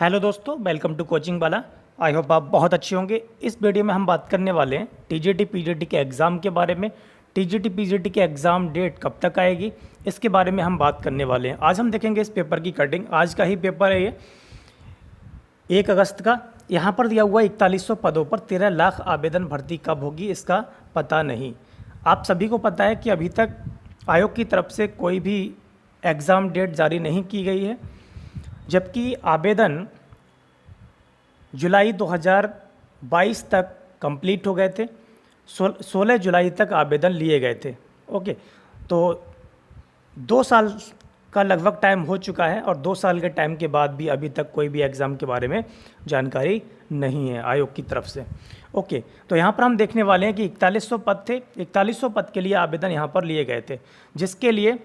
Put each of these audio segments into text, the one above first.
Hello दोस्तों, welcome to coaching वाला। I hope आप बहुत अच्छे होंगे। इस वीडियो में हम बात करने वाले हैं टीजीटी पीजीटी के एग्ज़ाम के बारे में। टीजीटी पीजीटी के एग्ज़ाम डेट कब तक आएगी, इसके बारे में हम बात करने वाले हैं। आज हम देखेंगे इस पेपर की कटिंग। आज का ही पेपर है ये 1 अगस्त का। यहाँ पर दिया हुआ 4100 पदों पर 13 लाख आवेदन भर्ती कब होगी इसका पता नहीं। आप सभी को पता है कि अभी तक आयोग की तरफ से कोई भी एग्ज़ाम डेट जारी नहीं की गई है, जबकि आवेदन जुलाई 2022 तक कंप्लीट हो गए थे। 16 जुलाई तक आवेदन लिए गए थे। ओके, तो 2 साल का लगभग टाइम हो चुका है और 2 साल के टाइम के बाद भी अभी तक कोई भी एग्ज़ाम के बारे में जानकारी नहीं है आयोग की तरफ से। ओके, तो यहाँ पर हम देखने वाले हैं कि 4100 पद थे। 4100 पद के लिए आवेदन यहाँ पर लिए गए थे, जिसके लिए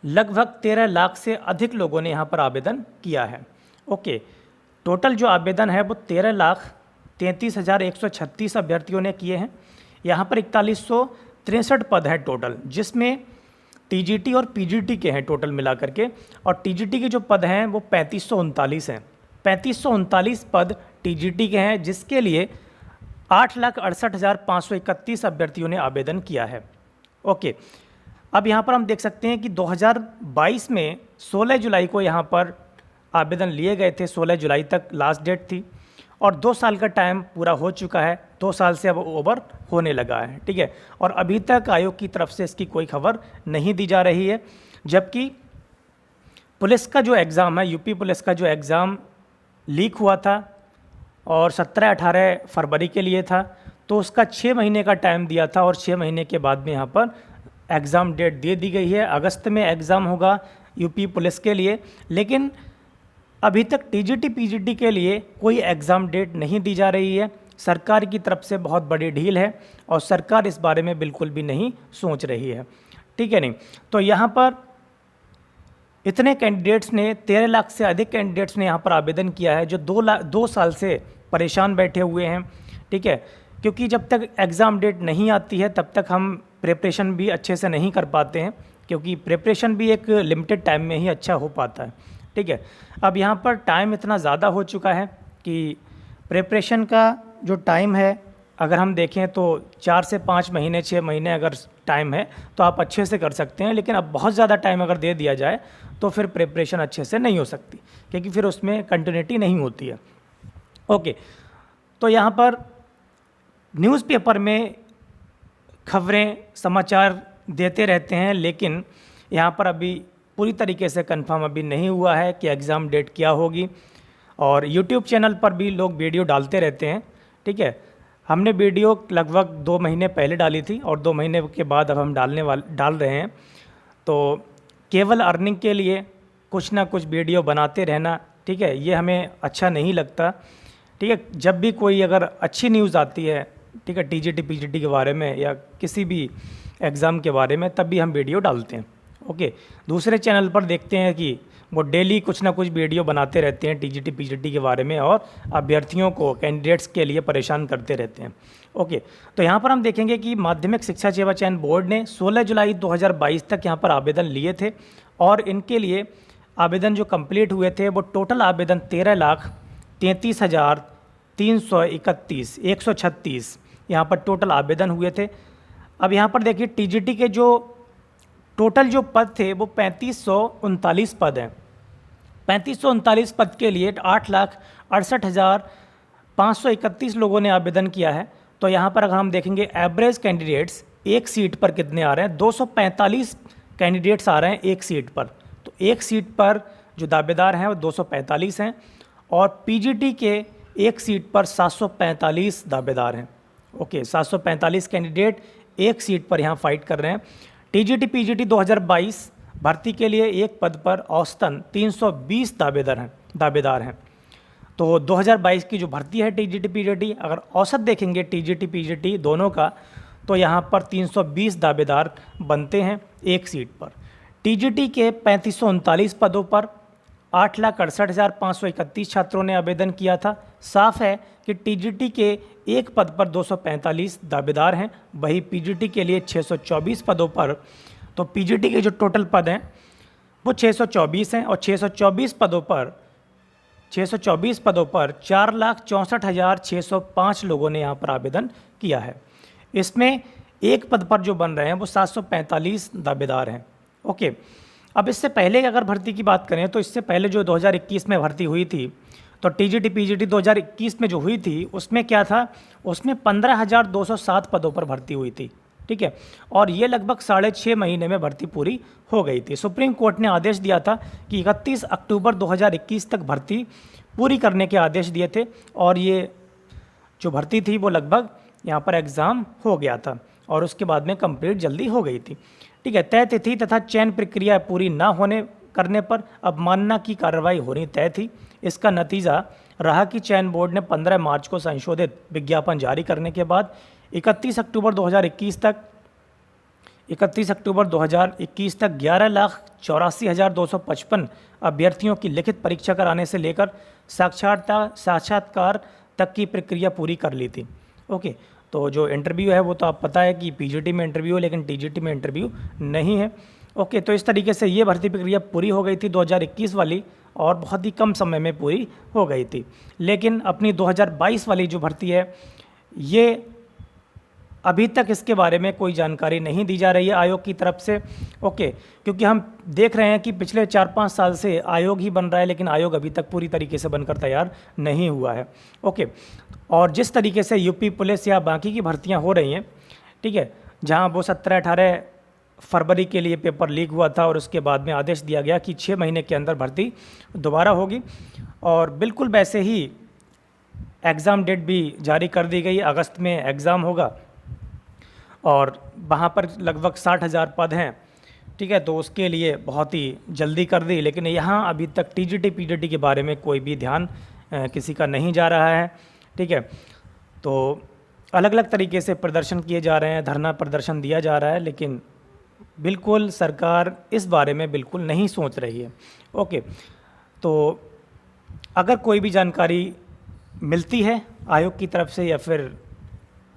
लगभग 13 लाख से अधिक लोगों ने यहाँ पर आवेदन किया है। ओके, टोटल जो आवेदन है वो 13,33,136 अभ्यर्थियों ने किए हैं। यहाँ पर 4163 पद हैं टोटल, जिसमें टीजीटी और पीजीटी के हैं टोटल मिला करके। और टीजीटी के जो पद हैं वो 3539 हैं। 3539 पद टीजीटी के हैं, जिसके लिए 8,68,531 अभ्यर्थियों ने आवेदन किया है। ओके, अब यहाँ पर हम देख सकते हैं कि 2022 में 16 जुलाई को यहाँ पर आवेदन लिए गए थे। 16 जुलाई तक लास्ट डेट थी और 2 साल का टाइम पूरा हो चुका है। 2 साल से अब ओवर होने लगा है, ठीक है। और अभी तक आयोग की तरफ से इसकी कोई खबर नहीं दी जा रही है। जबकि पुलिस का जो एग्ज़ाम है, यूपी पुलिस का जो एग्ज़ाम लीक हुआ था और 17-18 फरवरी के लिए था, तो उसका 6 महीने का टाइम दिया था और 6 महीने के बाद में यहाँ पर एग्ज़ाम डेट दे दी गई है। अगस्त में एग्ज़ाम होगा यूपी पुलिस के लिए, लेकिन अभी तक टीजीटी पीजीटी के लिए कोई एग्ज़ाम डेट नहीं दी जा रही है। सरकार की तरफ से बहुत बड़ी ढील है और सरकार इस बारे में बिल्कुल भी नहीं सोच रही है, ठीक है नहीं। तो यहाँ पर इतने कैंडिडेट्स ने, 13 लाख से अधिक कैंडिडेट्स ने यहाँ पर आवेदन किया है, जो 2 साल से परेशान बैठे हुए हैं, ठीक है। क्योंकि जब तक एग्ज़ाम डेट नहीं आती है तब तक हम प्रिपरेशन भी अच्छे से नहीं कर पाते हैं, क्योंकि प्रिपरेशन भी एक लिमिटेड टाइम में ही अच्छा हो पाता है, ठीक है। अब यहाँ पर टाइम इतना ज़्यादा हो चुका है कि प्रिपरेशन का जो टाइम है, अगर हम देखें तो 4 से 5 महीने 6 महीने अगर टाइम है तो आप अच्छे से कर सकते हैं। लेकिन अब बहुत ज़्यादा टाइम अगर दे दिया जाए तो फिर प्रिपरेशन अच्छे से नहीं हो सकती, क्योंकि फिर उसमें कंटिन्यूटी नहीं होती है। ओके, तो यहाँ पर न्यूज़पेपर में खबरें समाचार देते रहते हैं, लेकिन यहाँ पर अभी पूरी तरीके से कंफर्म अभी नहीं हुआ है कि एग्ज़ाम डेट क्या होगी। और यूट्यूब चैनल पर भी लोग वीडियो डालते रहते हैं, ठीक है। हमने वीडियो लगभग 2 महीने पहले डाली थी और 2 महीने के बाद अब हम डाल रहे हैं। तो केवल अर्निंग के लिए कुछ ना कुछ वीडियो बनाते रहना, ठीक है, ये हमें अच्छा नहीं लगता, ठीक है। जब भी कोई अगर अच्छी न्यूज़ आती है, ठीक है, टीजीटी पीजीटी के बारे में या किसी भी एग्ज़ाम के बारे में, तब भी हम वीडियो डालते हैं। ओके, दूसरे चैनल पर देखते हैं कि वो डेली कुछ ना कुछ वीडियो बनाते रहते हैं टीजीटी पीजीटी के बारे में और अभ्यर्थियों को, कैंडिडेट्स के लिए परेशान करते रहते हैं। ओके, तो यहाँ पर हम देखेंगे कि माध्यमिक शिक्षा सेवा चयन बोर्ड ने 16 जुलाई 2022 तक यहाँ पर आवेदन लिए थे और इनके लिए आवेदन जो कंप्लीट हुए थे वो टोटल आवेदन 13,33,331 यहाँ पर टोटल आवेदन हुए थे। अब यहाँ पर देखिए, टीजीटी के जो टोटल जो पद थे वो 3539 पद हैं। 3539 पद के लिए 8,68,531 लोगों ने आवेदन किया है। तो यहाँ पर अगर हम देखेंगे एवरेज कैंडिडेट्स एक सीट पर कितने आ रहे हैं, 245 कैंडिडेट्स आ रहे हैं एक सीट पर। तो एक सीट पर जो दावेदार हैं वो 245 हैं और पीजीटी के एक सीट पर 745 दावेदार हैं। ओके, 745 कैंडिडेट एक सीट पर यहाँ फाइट कर रहे हैं। टीजीटी-पीजीटी 2022 भर्ती के लिए एक पद पर औसतन 320 दावेदार हैं। तो 2022 की जो भर्ती है टीजीटी-पीजीटी, अगर औसत देखेंगे टीजीटी-पीजीटी दोनों का, तो यहाँ पर 320 दावेदार बनते हैं एक सीट पर। टीजीटी के 3539 पदों पर 8,68,531 छात्रों ने आवेदन किया था। साफ है कि टीजीटी के एक पद पर 245 दावेदार हैं, वही पीजीटी के लिए 624 पदों पर, तो पीजीटी के जो टोटल पद हैं वो 624 हैं और 624 पदों पर 624 पदों पर 4,64,605 लोगों ने यहाँ पर आवेदन किया है। इसमें एक पद पर जो बन रहे हैं वो 745 दावेदार हैं। ओके, अब इससे पहले अगर भर्ती की बात करें तो इससे पहले जो 2021 में भर्ती हुई थी, तो टीजीटी पीजीटी 2021 में जो हुई थी उसमें क्या था, उसमें 15,207 पदों पर भर्ती हुई थी। ठीक है, और ये लगभग 6.5 महीने में भर्ती पूरी हो गई थी। सुप्रीम कोर्ट ने आदेश दिया था कि 31 अक्टूबर 2021 तक भर्ती पूरी करने के आदेश दिए थे, और ये जो भर्ती थी वो लगभग यहाँ पर एग्ज़ाम हो गया था और उसके बाद में कंप्लीट जल्दी हो गई थी। ठीक है, तय तिथि तथा चयन प्रक्रिया पूरी ना होने करने पर अवमानना की कार्रवाई होनी तय थी। इसका नतीजा रहा कि चयन बोर्ड ने 15 मार्च को संशोधित विज्ञापन जारी करने के बाद 31 अक्टूबर 2021 तक 11,84,255 अभ्यर्थियों की लिखित परीक्षा कराने से लेकर साक्षात्कार तक की प्रक्रिया पूरी कर ली थी। ओके, तो जो इंटरव्यू है वो तो आप पता है कि पीजीटी में इंटरव्यू है, लेकिन टीजीटी में इंटरव्यू नहीं है। ओके, तो इस तरीके से ये भर्ती प्रक्रिया पूरी हो गई थी 2021 वाली, और बहुत ही कम समय में पूरी हो गई थी। लेकिन अपनी 2022 वाली जो भर्ती है, ये अभी तक इसके बारे में कोई जानकारी नहीं दी जा रही है आयोग की तरफ से। ओके, क्योंकि हम देख रहे हैं कि पिछले 4-5 साल से आयोग ही बन रहा है, लेकिन आयोग अभी तक पूरी तरीके से बनकर तैयार नहीं हुआ है। ओके, और जिस तरीके से यूपी पुलिस या बाकी की भर्तियां हो रही हैं, ठीक है, जहां वो 17-18 फरवरी के लिए पेपर लीक हुआ था और उसके बाद में आदेश दिया गया कि 6 महीने के अंदर भर्ती दोबारा होगी, और बिल्कुल वैसे ही एग्ज़ाम डेट भी जारी कर दी गई। अगस्त में एग्ज़ाम होगा और वहाँ पर लगभग 60,000 पद हैं। ठीक है, तो उसके लिए बहुत ही जल्दी कर दी, लेकिन यहाँ अभी तक टीजीटी पीजीटी के बारे में कोई भी ध्यान किसी का नहीं जा रहा है। ठीक है, तो अलग अलग तरीके से प्रदर्शन किए जा रहे हैं, धरना प्रदर्शन दिया जा रहा है, लेकिन बिल्कुल सरकार इस बारे में बिल्कुल नहीं सोच रही है। ओके, तो अगर कोई भी जानकारी मिलती है आयोग की तरफ से या फिर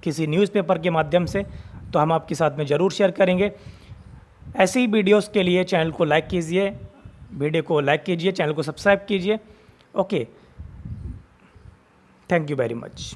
किसी न्यूज़पेपर के माध्यम से, तो हम आपके साथ में ज़रूर शेयर करेंगे। ऐसी ही वीडियोस के लिए चैनल को लाइक कीजिए, वीडियो को लाइक कीजिए, चैनल को सब्सक्राइब कीजिए। Okay, thank you very much.